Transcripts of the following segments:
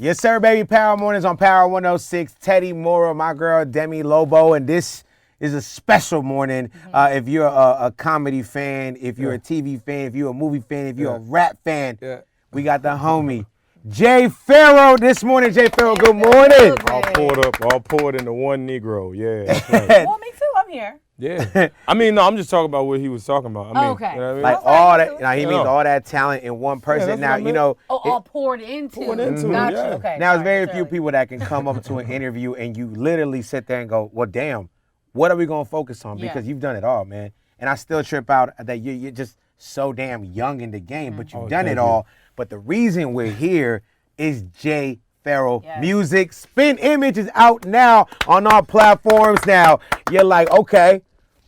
Yes, sir, baby. Power Mornings on Power 106. Teddy, Mora, my girl, Demi, Lobo, and this is a special morning. If you're a comedy fan, if you're a TV fan, if you're a movie fan, if you're a rap fan, we got the homie, Jay Pharoah. This morning, Jay Pharoah, good morning. All poured into one Negro. Yeah. That's right. Well, me too. I'm here. Yeah. I mean, no, I'm just talking about what he was talking about. I mean, okay. You know what I mean? Like all that, now he means all that talent in one person. Yeah, now, what I you know. all poured into. Gotcha. Yeah. Okay. Now, there's very few people that can come up to an interview and you literally sit there and go, well, damn, what are we going to focus on? Because you've done it all, man. And I still trip out that you're just so damn young in the game, but you've done it all. But the reason we're here is Jay Pharoah music. Spittin Image is out now on all platforms. Now, you're like, okay,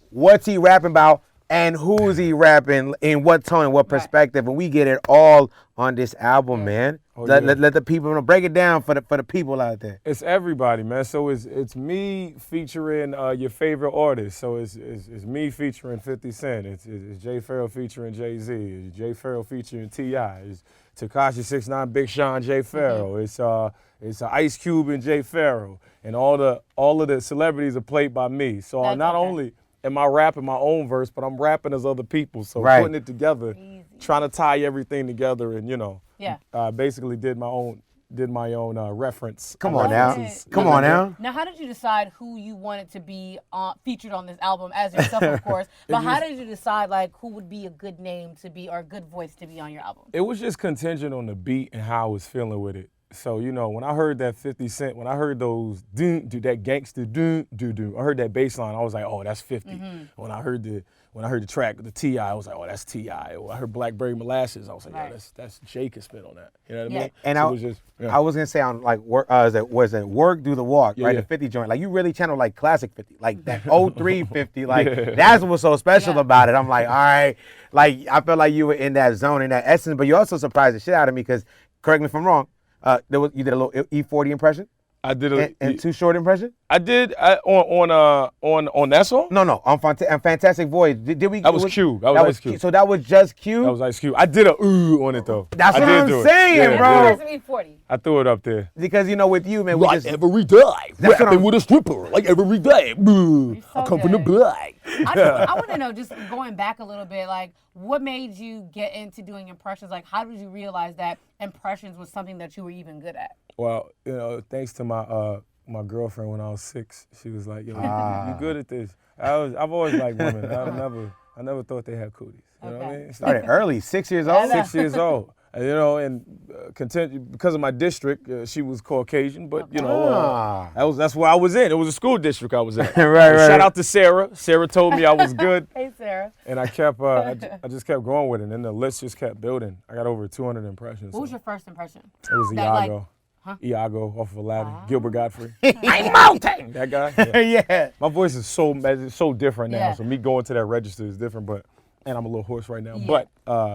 what's he rapping about? And who's he rapping, in what tone, in what perspective? And we get it all on this album, man. Let the people break it down for the people out there. It's everybody, man. So it's me featuring your favorite artists. So it's me featuring 50 Cent. It's Jay Pharoah featuring Jay-Z. It's Jay Pharoah featuring T.I. It's Tekashi 6ix9ine, Big Sean, Jay Pharoah. It's Ice Cube and Jay Pharoah. And all of the celebrities are played by me. So not only am I rapping my own verse, but I'm rapping as other people. So putting it together, trying to tie everything together, and basically did my own reference. Come on now. Come on now. Now, how did you decide who you wanted to be featured on this album, as yourself, of course? But how did you decide like who would be a good name to be or a good voice to be on your album? It was just contingent on the beat and how I was feeling with it. So, when I heard that 50 Cent, when I heard those that gangster I heard that bass line, I was like, oh, that's 50. When I heard the track, the T.I., I was like, oh, that's T.I. When I heard Blackberry Molasses, I was like, oh, that's Jay can spit on that. You know what I mean? And so I was gonna say on like work, was it Work Do the Walk, right? The 50 joint, like you really channel like classic 50, like that 03 50, like that's what's so special about it. I'm like, all right, like I felt like you were in that zone, in that essence, but you also surprised the shit out of me because, correct me if I'm wrong. You did a little E40 impression. I did and Too Short impression. I did on that song. No, on Fantastic Voyage. Did we? That was Q. That was Ice Cube. So that was just Q. That was Ice Cube. I did a on it though. That's what I'm saying, bro. E40. I threw it up there. Because with you, man, we like just every day, rapping with a stripper, like every day. I come from the black. I want to know, just going back a little bit, like what made you get into doing impressions? Like, how did you realize that impressions was something that you were even good at? Well, thanks to my girlfriend when I was 6, she was like, "Yo, you good at this?" I've always liked women. I never thought they had cooties. You know what I mean? Started early, 6 years old. 6 years old. And because of my district, she was Caucasian, but that's where I was in. It was a school district I was in. right. Shout out to Sarah. Sarah told me I was good. Hey, Sarah. And I kept, I just kept going with it, and the list just kept building. I got over 200 impressions. What was your first impression? It was Iago. Iago off of Aladdin. Gilbert Godfrey. I'm melting. That guy? Yeah. My voice is so different now, so me going to that register is different, and I'm a little hoarse right now. But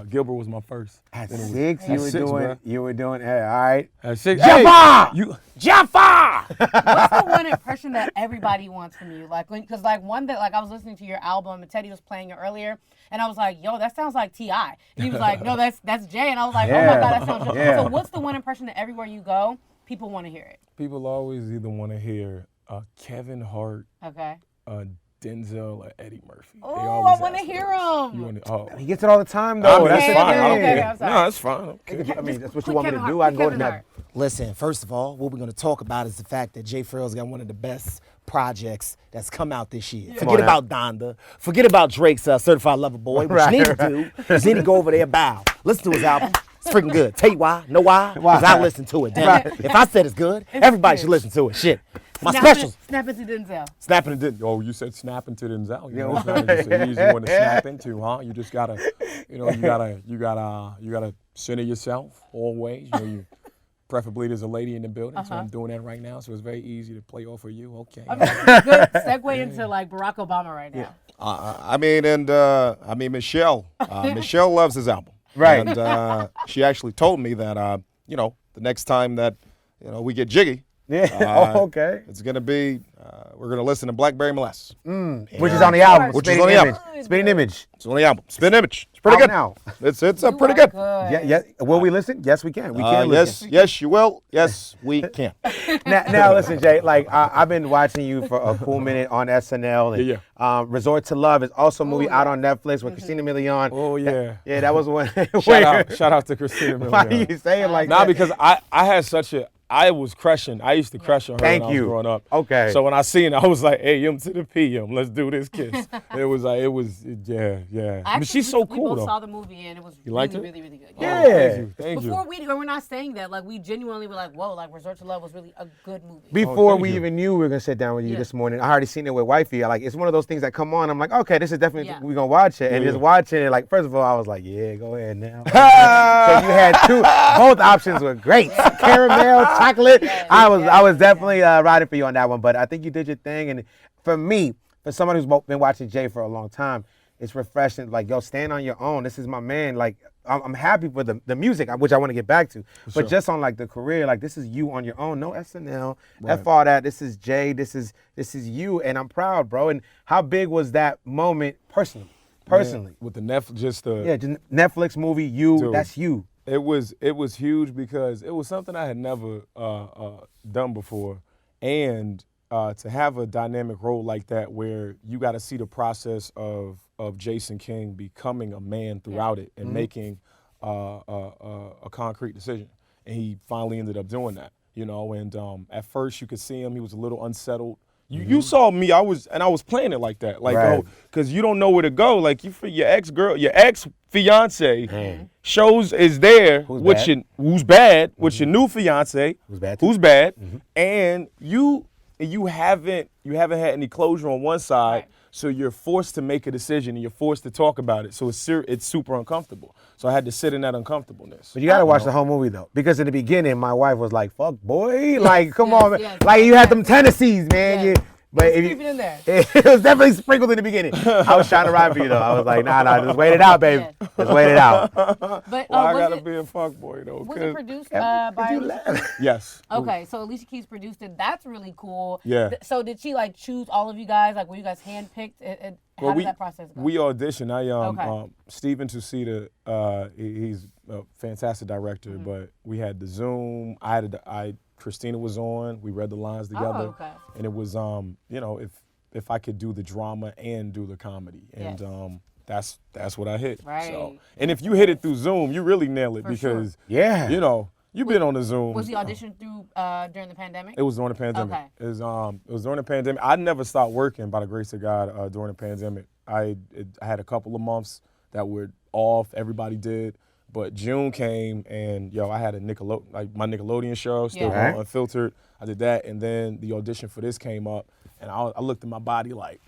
Gilbert was my first. At 6, you were doing. Hey, all right. At 6. Jaffa! Jaffa! What's the one impression that everybody wants from you? Like, because one that I was listening to your album and Teddy was playing it earlier, and I was like, yo, that sounds like T.I. And he was like, no, that's Jay, and I was like, oh my God, that sounds. So what's the one impression that everywhere you go, people want to hear it? People always either want to hear Kevin Hart. Okay. Denzel or Eddie Murphy. Oh, I want to hear him. He gets it all the time, though. That's fine. I don't care. care. No, that's fine. I mean, that's what you want me to do. I can go to that. Listen, first of all, what we're going to talk about is the fact that Jay Pharoah's got one of the best projects that's come out this year. Forget about Donda. Forget about Drake's Certified Lover Boy. What you need to do is need to go over there, bow. Listen to his album. It's freaking good. Tell you why? Know why? Because I listen to it. Damn it. If I said it's good, everybody should listen to it. Shit. My specials. Snap into Denzel. Snapping into Denzel. Oh, you said snap into Denzel. It's not just an easy one to snap into, huh? You just gotta, you gotta center yourself always. Preferably there's a lady in the building, so I'm doing that right now. So it's very easy to play off of you. Okay. Good segue into like Barack Obama right now. Michelle. Michelle loves his album. Right. And she actually told me that, the next time that, we get jiggy. Yeah. Okay. It's gonna be we're going to listen to Blackberry Molasses. Which is on the album. Which is Spittin on the Image. album. Spittin Image. It's on the album. Spittin Image. It's pretty Out good. now. It's You pretty are good. Yeah. Will we listen? Yes, we can. We can listen. Yes, you will. Yes, we can. Now, listen, Jay. Like I've been watching you for a cool minute on SNL. And, Yeah. Resort to Love is also a movie Oh, yeah. out on Netflix with Christina Milian. Oh yeah. Yeah, that was one. Shout out to Christina Milian. Why you saying like Nah, that? because I was crushing. I used to crush on her Thank when I was you. growing up. Okay. So when I seen it, I was like, AM to the PM. Let's do this kiss. Yeah. I mean, she's so We cool both though. saw the movie and it was liked really, it? really, really good. Yeah. Thank you. Before we're not saying that, like we genuinely were like, whoa, like Resort to Love was really a good movie. Before thank we you. even knew we were gonna sit down with you Yeah. this morning, I already seen it with wifey. Like it's one of those things that come on. I'm like, okay, this is definitely Yeah. we gonna watch it, and Yeah. just watching it. Like first of all, I was like, yeah, go ahead now. So you had both options were great, caramel, chocolate. I was definitely riding for you on that one, but I think you did your thing. And for me, for someone who's been watching Jay for a long time, it's refreshing. Like, yo, stand on your own. This is my man. Like, I'm happy for the music, which I want to get back to. But just on like the career, like this is you on your own. No SNL, F all that. This is Jay. This is you, and I'm proud, bro. And how big was that moment personally? Man, with the just Netflix movie. You, Dude. that's you. It was huge because it was something I had never done before, and to have a dynamic role like that where you got to see the process of Jason King becoming a man throughout it and making a concrete decision, and he finally ended up doing that, you know. And at first you could see him; he was a little unsettled. You saw me, I was playing it like that, like, Right. because you don't know where to go. Like your ex fiance shows is there who's bad with your new fiance Who's bad too. and you haven't had any closure on one side, Right. so you're forced to make a decision and you're forced to talk about it. So it's super uncomfortable. So I had to sit in that uncomfortableness. But you gotta watch the whole movie though, because in the beginning, my wife was like, "Fuck, boy, like, come Yes, on, man. yes, like you yes. had them Tennessees, man." Yes. But if Keep it in there. it was definitely sprinkled in the beginning. I was trying to ride for you though. I was like, nah, just wait it out, baby. Yeah. Just wait it out. But Well, I was gotta it, be a fuckboy though. was 'cause- it produced by Alicia Keys? Yes. Okay, so Alicia Keys produced it. That's really cool. Yeah. So did she like choose all of you guys? Like were you guys handpicked? And how did that process go? We auditioned. Okay. Steven Tucita, he's a fantastic director, Mm-hmm. but we had the Zoom. Christina was on. We read the lines together, okay. and it was you know, if I could do the drama and do the comedy, and Yes. that's what I hit. Right. So, and if you hit it through Zoom, you really nail it For sure. because Yeah. you know you've been on the Zoom. Was the audition through during the pandemic? It was during the pandemic. Okay. It was during the pandemic. I never stopped working by the grace of God during the pandemic. I had a couple of months that were off. Everybody did. But June came and I had my Nickelodeon show still Yeah. going Unfiltered. I did that, and then the audition for this came up, and I looked at my body like,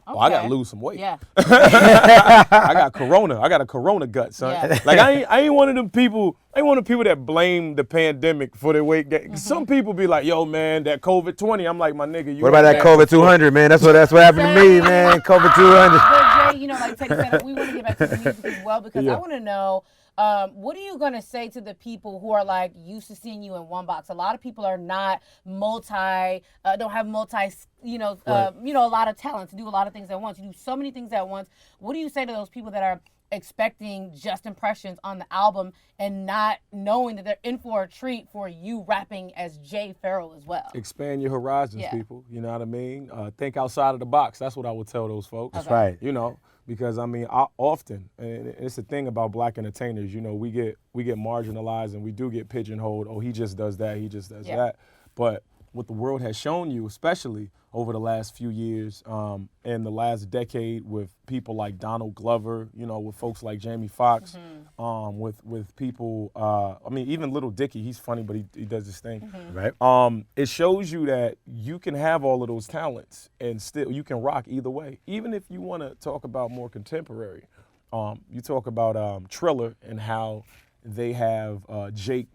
oh, I gotta lose some weight. Yeah. I got corona. I got a corona gut, son. Yeah. Like I ain't one of them people. I ain't one of the people that blame the pandemic for their weight gain. Mm-hmm. Some people be like, "Yo, man, that COVID-20." I'm like, my nigga, you. What about that had COVID 200, man? That's what happened to me, man. COVID 200. But Jay, like Teddy said, we want to get back to the music as well because I want to know, what are you gonna say to the people who are like used to seeing you in one box? A lot of people are not don't have a lot of talent to do a lot of things at once. You do so many things at once. What do you say to those people that are expecting just impressions on the album and not knowing that they're in for a treat for you rapping as Jay Pharoah as well? Expand your horizons, Yeah. people. You know what I mean? Think outside of the box. That's what I would tell those folks. That's right. You know, because I mean, I often, and it's the thing about black entertainers. You know, we get marginalized and we do get pigeonholed. Oh, he just does that. He just does that. But what the world has shown you, especially over the last few years, and the last decade, with people like Donald Glover, you know, with folks like Jamie Foxx, with people. I mean, even Little Dicky, he's funny, but he does this thing. Right. It shows you that you can have all of those talents and still you can rock either way. Even if you want to talk about more contemporary, you talk about Triller and how they have Jake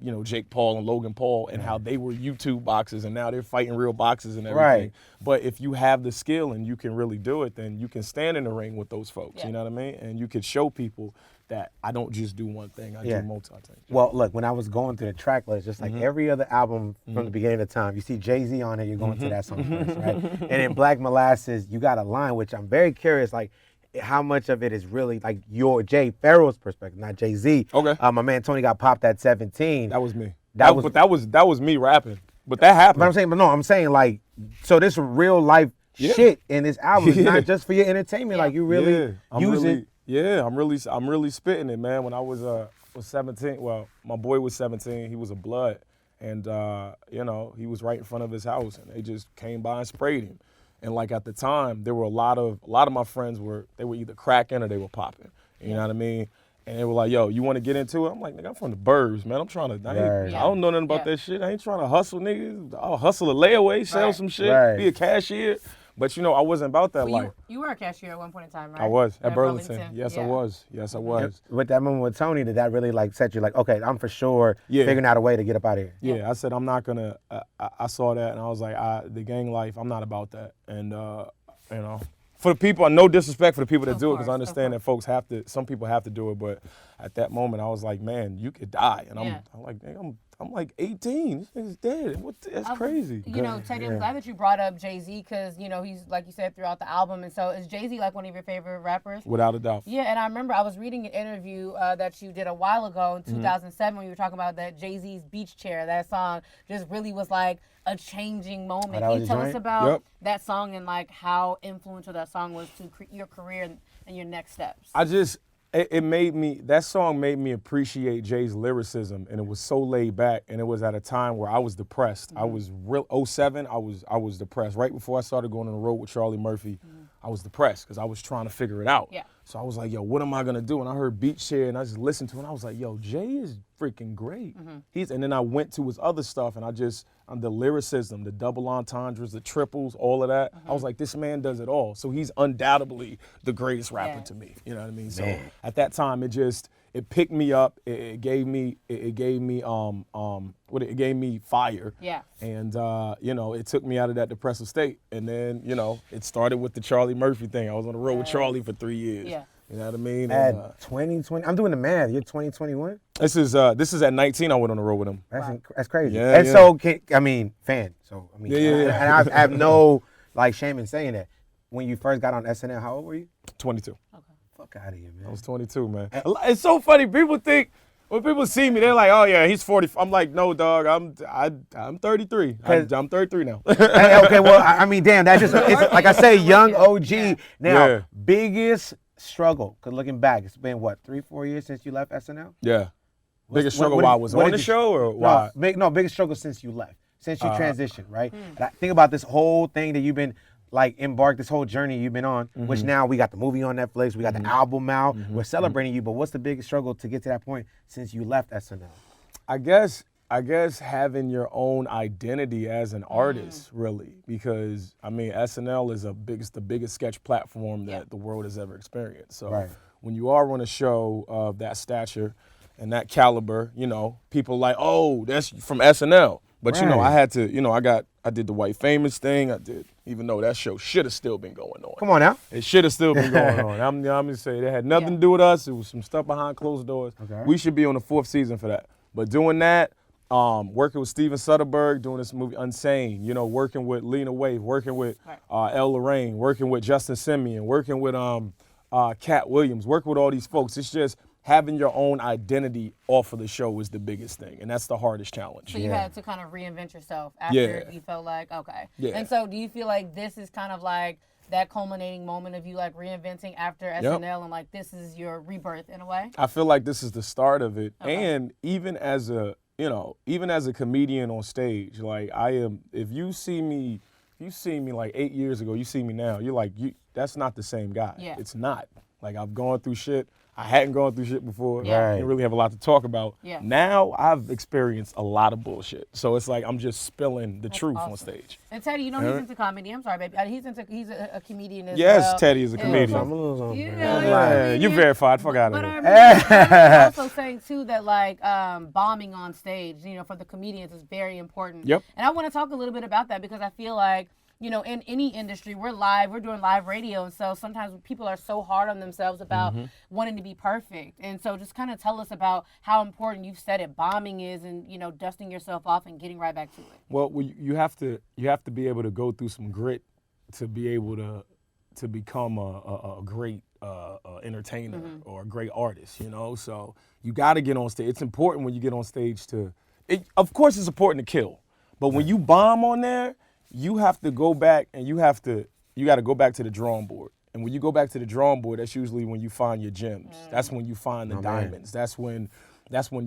Paul and Logan Paul, and how they were YouTube boxers and now they're fighting real boxers and everything. Right. But if you have the skill and you can really do it, then you can stand in the ring with those folks. You know what I mean? And you can show people that I don't just do one thing, I do multi things. Well, look, when I was going through the track list, just like every other album from the beginning of time, you see Jay-Z on it, you're going to that song first, right? And in Black Molasses, you got a line, which I'm very curious, like, how much of it is really like your Jay Pharoah's perspective, not Jay-Z. Okay. My man Tony got popped at 17. That was me. That was me rapping. But that happened. But I'm saying like, so this real life shit in this album is not just for your entertainment. Like you really use it. Yeah, I'm really spitting it, man. When I was 17, well, my boy was 17. He was a blood, and he was right in front of his house, and they just came by and sprayed him. And like at the time, there were a lot of my friends were either cracking or they were popping. You know what I mean? And they were like, "Yo, you want to get into it?" I'm like, "Nigga, I'm from the burbs, man. I'm trying to. I don't know nothing about that shit. I ain't trying to hustle, niggas. I'll hustle a layaway, sell some shit, be a cashier." But I wasn't about that life. You were a cashier at one point in time, right? I was at Burlington. Yes, I was. With that moment with Tony, did that really like set you like, okay, I'm for sure figuring out a way to get up out of here? Yeah, I said I'm not gonna. I saw that and I was like, the gang life, I'm not about that. And for the people, no disrespect for the people that do it, because I understand that some people have to do it. But at that moment, I was like, man, you could die. And I'm like, dang, I'm like 18. This nigga's dead. That's crazy. Teddy, I'm glad that you brought up Jay-Z because, he's, like you said, throughout the album. And so is Jay-Z like one of your favorite rappers? Without a doubt. Yeah, and I remember I was reading an interview that you did a while ago in 2007 when you were talking about that Jay-Z's Beach Chair. That song just really was like a changing moment. Can you tell us about that song and like how influential that song was to your career and your next steps? That song made me appreciate Jay's lyricism, and it was so laid back, and it was at a time where I was depressed. I was 07, I was depressed. Right before I started going on the road with Charlie Murphy, I was depressed because I was trying to figure it out. Yeah. So I was like, yo, what am I gonna do? And I heard Beach Chair, and I just listened to it, and I was like, yo, Jay is freaking great. And then I went to his other stuff, and the lyricism, the double entendres, the triples, all of that. I was like, this man does it all. So he's undoubtedly the greatest rapper to me. You know what I mean? So at that time, it picked me up. It gave me fire. Yeah. And it took me out of that depressive state. And then it started with the Charlie Murphy thing. I was on the road with Charlie for 3 years. Yeah. You know what I mean? At 2020, I'm doing the math. You're 2021. This is at 19. I went on the road with him. That's crazy. Yeah, and so fan. So and I have no shame in saying that. When you first got on SNL, how old were you? 22. Okay. Fuck out of here, man. I was 22, man. It's so funny. People think when people see me, they're like, "Oh yeah, he's 40." I'm like, "No, dog. I'm 33. I'm 33 now." Okay, well, I mean, damn, that's just like I say, young OG. Now, biggest struggle, because looking back, it's been what, 3-4 years since you left SNL? Yeah. Biggest struggle while I was on the show, or why? Biggest struggle since you left, since you transitioned, right? And I think about this whole thing that you've been embarked, this whole journey you've been on, which now we got the movie on Netflix, we got the album out, we're celebrating you, but what's the biggest struggle to get to that point since you left SNL? I guess having your own identity as an artist, really, because SNL is the biggest sketch platform that the world has ever experienced. So when you are on a show of that stature and that caliber, people are like, oh, that's from SNL. But I had to, I did the White Famous thing. Even though that show should have still been going on. Come on now. It should have still been going on. I'm gonna say it had nothing to do with us. It was some stuff behind closed doors. Okay. We should be on the 4th season for that. But doing that, working with Steven Soderbergh, doing this movie Unsane, working with Lena Waithe, working with Elle Lorraine, working with Justin Simien, working with Cat Williams, working with all these folks. It's just having your own identity off of the show is the biggest thing, and that's the hardest challenge. So you had to kind of reinvent yourself after you felt like, okay. Yeah. And so do you feel like this is kind of like that culminating moment of you like reinventing after SNL and like this is your rebirth in a way? I feel like this is the start of it. Okay. And even as a comedian on stage, like if you see me like 8 years ago, you see me now, you're like, that's not the same guy. Yeah. It's not. Like I've gone through shit. I hadn't gone through shit before. Yeah. Didn't really have a lot to talk about. Yeah. Now I've experienced a lot of bullshit. So it's like I'm just spilling the truth on awesome. stage. And Teddy, you know he's into comedy. I'm sorry, baby. He's a comedian as well. Yes, Teddy is a Yeah. comedian. I'm a little something, You man. know, he's a Yeah, you comedian. verified. Fuck out of But here. I remember also saying too that like bombing on stage, for the comedians is very important. Yep. And I want to talk a little bit about that because I feel like in any industry, we're doing live radio, and so sometimes people are so hard on themselves about wanting to be perfect. And so just kind of tell us about how important you've said it bombing is, and dusting yourself off and getting right back to it. Well, you have to be able to go through some grit to be able to become a great entertainer or a great artist. So you got to get on stage. It's important when you get on stage of course, it's important to kill, but when you bomb on there, you have to go back and you got to go back to the drawing board. And when you go back to the drawing board, that's usually when you find your gems. That's when you find the diamonds. That's when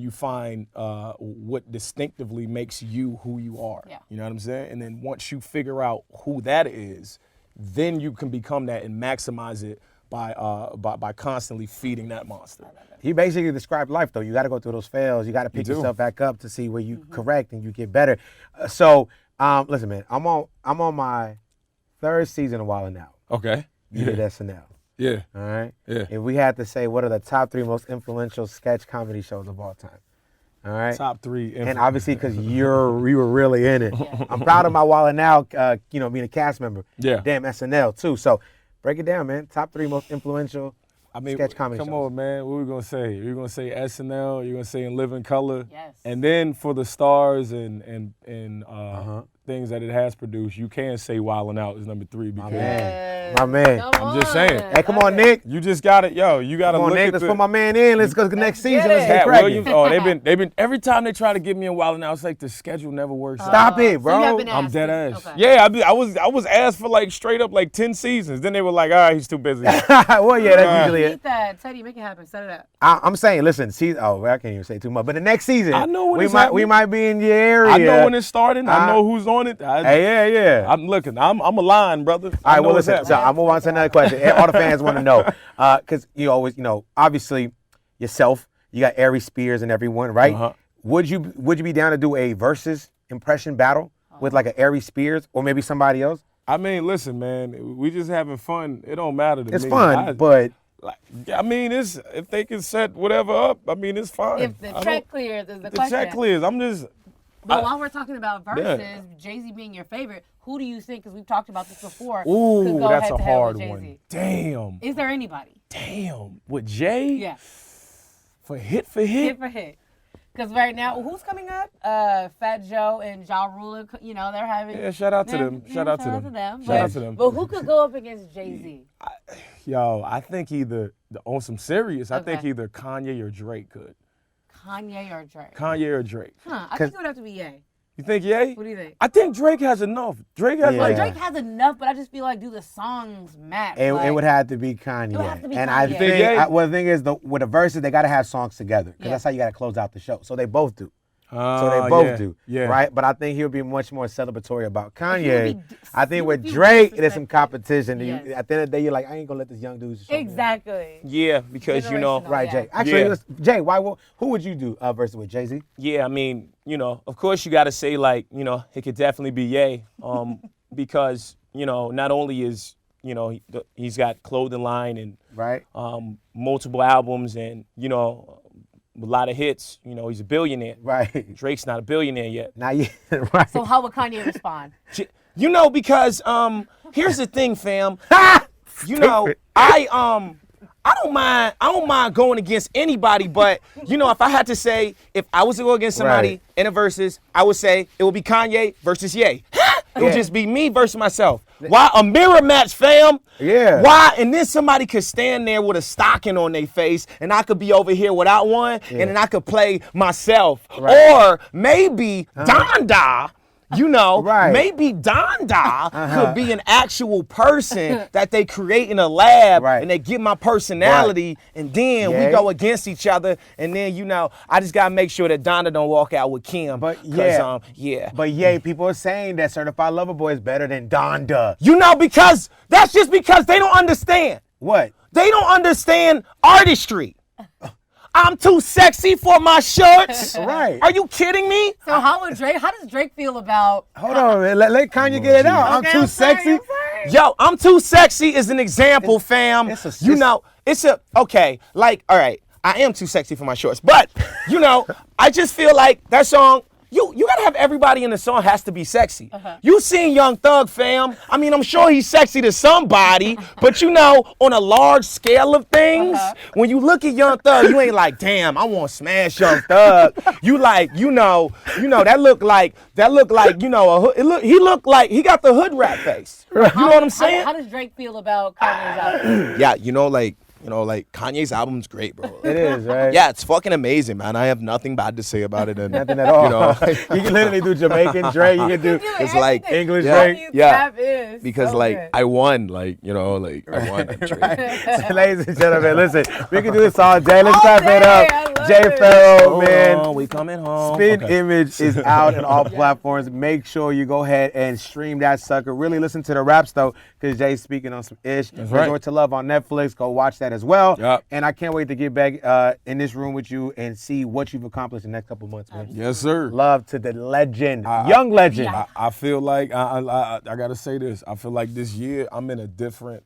you find what distinctively makes you who you are. Yeah. You know what I'm saying? And then once you figure out who that is, then you can become that and maximize it by constantly feeding that monster. He basically described life, though. You got to go through those fails. You got to pick yourself back up to see where you correct and you get better. Listen, man, I'm on my 3rd season of Wild 'N Out. Okay. You did SNL. Yeah. All right. Yeah. If we had to say what are the top 3 most influential sketch comedy shows of all time, all right. Top 3. And obviously, because we were really in it. I'm proud of my Wild 'N Out, being a cast member. Yeah. Damn SNL too. So break it down, man. Top 3 most influential sketch comedy come shows. on, man. What are we gonna say? You're gonna say SNL. You're gonna say In Living Color. Yes. And then for the stars and things that it has produced, you can say Wild 'N Out is number 3 because My man. I'm just saying. Hey, come on, Nick. you just got it, you got to Come on, look Nick. at Let's the. put my man in. Let's go to the next season. Let's get Pat cracking. Williams. They've been every time they try to get me in Wild 'N Out, it's like the schedule never works out. Stop it, So bro. you have been I'm asked. dead ass. Okay. Yeah, I was asked for like straight up like 10 seasons. Then they were like, all right, he's too busy. Well, yeah, that's usually it. Beat that, Teddy. Make it happen. Set it up. I'm saying, listen, I can't even say too much. But the next season, I know when we it's might happening. be in your area. I know when it's starting. I know who's on it. Hey, yeah. I'm looking. I'm a line, brother. All right, well, listen. So I'm move on to another question. All the fans want to know, because you always, obviously, yourself, you got Ari Spears and everyone, right? Uh-huh. Would you be down to do a versus impression battle with like an Ari Spears or maybe somebody else? I mean, listen, man. We just having fun. It don't matter to me. It's fun, but it's if they can set whatever up. I mean, it's fine. If the check clears is the the question. check clears. I'm just. But while we're talking about verses, Jay-Z being your favorite, who do you think, because we've talked about this before, could Ooh, go that's head a to head hard with Jay-Z? one. Damn. Is there anybody? Damn. With Jay? Yeah. For hit? Hit for hit. Because right now, who's coming up? Fat Joe and Ja Rule, they're having... Yeah, shout out to them. Shout out to them. Shout out to them. But who could go up against Jay-Z? I think on some serious, I think Okay. either Kanye or Drake could. Kanye or Drake? Kanye or Drake. I think it would have to be Ye. You think Ye? What do you think? I think Drake has enough. Drake has Yeah. Well, like Drake has enough, but I just feel like, do the songs match? it Like, would have to be Kanye. It would have to be And I Kanye. think, Yeah. the thing is, with the verses, they got to have songs together because Yeah. that's how you got to close out the show. So they both do. So they both do, Yeah. right? But I think he'll be much more celebratory about Kanye. He would be I think with he would be Drake, there's some disrespectful. competition. And Yes. at the end of the day, you're like, I ain't gonna let this young dude show me. Exactly. Yeah, because Generational. Right, Yeah. Jay. Actually, Yeah. Jay, who would you do versus with Jay-Z? Yeah, I mean, of course you got to say like, it could definitely be Ye, because not only is he's got clothing line and Right. multiple albums and a lot of hits. He's a billionaire. Right. Drake's not a billionaire yet. Now you right. So how would Kanye respond? Because here's the thing, fam. I don't mind going against anybody, but if I had to say, if I was to go against somebody Right. in a versus, I would say it would be Kanye versus Ye. It would Yeah. just be me versus myself. Why a mirror match, fam? Yeah. Why? And then somebody could stand there with a stocking on their face, and I could be over here without one, and then I could play myself. Right. Or maybe Donda. Right. Maybe Donda could be an actual person that they create in a lab, Right. and they get my personality, and then Yeah. we go against each other, and then I just gotta make sure that Donda don't walk out with Kim. But 'cause, yeah. But people are saying that Certified Lover Boy is better than Donda. because that's just because they don't understand. What? They don't understand artistry. I'm too sexy for my shirts. Right. Are you kidding me? So how does Drake feel about? Hold on, man. Let Kanye get it out. Okay, I'm too sorry, sexy. I'm sorry. Yo, I'm too sexy is an example, fam. Okay, like, all right, I am too sexy for my shorts, but, I just feel like that song, you gotta have everybody in the song has to be sexy. You seen Young Thug, fam. I mean, I'm sure he's sexy to somebody, but on a large scale of things, when you look at Young Thug, you ain't like, damn, I want to smash Young Thug. You like, that look like, he looked like he got the hood rat face. You know what I'm saying? How does Drake feel about Kanye's album? Yeah, like Kanye's album's great, bro. It is, right? Yeah, it's fucking amazing, man. I have nothing bad to say about it. And, Nothing at all. You can literally do Jamaican Drake. You can do it's like English yeah, Drake. yeah. Is because so like good. I won, I won. So, ladies and gentlemen, listen, we can do this all day. Let's All clap it day, I up. love Jay it. Pharoah, man. Oh, we coming home. Spittin Okay. Image is out on all platforms. Make sure you go ahead and stream that sucker. Really listen to the raps though, because Jay's speaking on some ish. That's right. Resort to Love on Netflix. Go watch that as well. Yep. And I can't wait to get back in this room with you and see what you've accomplished in the next couple months, man. Yes, sir. Love to the legend, young legend. I feel like I gotta say this. I feel like this year I'm in a different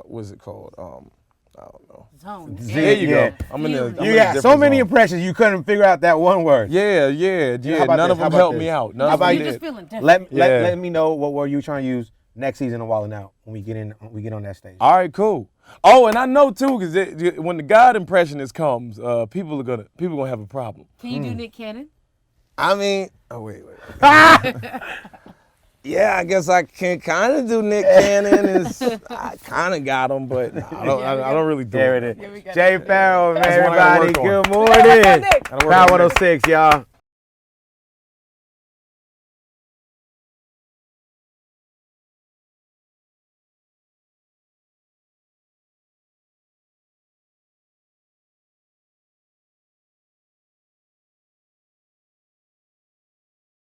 what's it called? I don't know. Zone. There you Yeah. go. I'm in a You got so different many zone. impressions you couldn't figure out that one word. Yeah. How about None this? of How them about helped this? me out. How None about of you them You're just did. feeling different. Let me know what word you trying to use next season of Wildin' Out when we get on that stage. All right, cool. Oh, and I know too, because when the God impressionist comes, people are gonna have a problem. Can you do Nick Cannon? I mean, wait. Yeah, I guess I can kind of do Nick Cannon. I kind of got him, but I don't really do There it. it Here we is. go. Jay Pharoah, man, That's what I gotta everybody. work on. Good morning. Gotta work on Power Nick. 106, y'all.